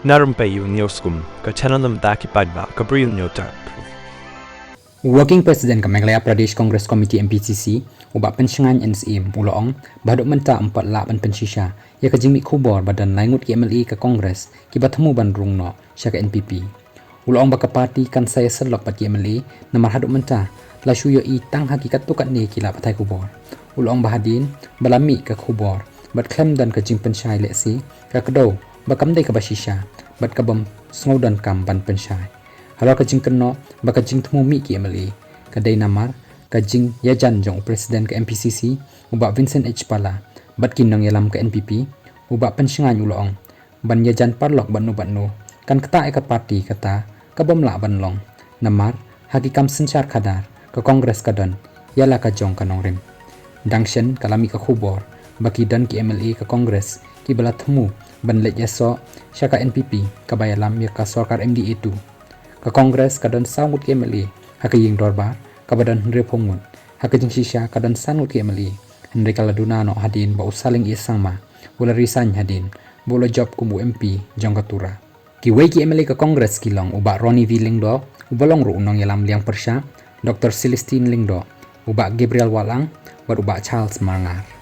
Na Rympei U ka channel Iapait ka Bri U Hynñiewtrep. Working President Kamdon Pradesh Congress Committee MPCC ubak pensengan NSM uloong baduk menta 4 lak ban pensisha ya Kajing khubor badan Ngut ki MLA ke Kongres ki batemu ban rungno syaka NPP uloong baka parti kan saya selok pat ki MLA namar haduk menta la shuyo I tang hakikat tukat ne kila patai khubor uloong bahadin balami ke khubor bat Kamdon Kajing pensyai leksi ka kedo bakamdai ke basisha bat kabam sngodan kam ban pensyai Halau Kajing keno baka Kajing temu mi ki MLA kadai namar Kajing yajan jong presiden ke MPCC ubak Vincent H Pala bat kinong yalam ke NPP ubak pensengan uloong ban yajan parlok banu kan kata ekat parti kata kabomla ban long namar hakikam sencar kadar ke Kongres kadon yala kajong kanong rim dangshen kalami ke khubor baki dan ki MLA ke Kongres ki bala temu ban let yaso syaka NPP kabayalam ya ka sorkar MDA tu ke Kongres kadon sangut ki MLA hakaying dorbar kabadan Hapoh Ngut hakajing sisha kadan sangut ki MLA hendai kala duna no hadin ba usaling isang ma bola resign hadin bola job kumu MP jong katura ki wei ki MLA ke Kongres kilong ubak Roni V Lingdo ubalong ru unong yalam liang persya Dr. Celestine Lingdo ubak Gabriel Walang ubak Charles Marngar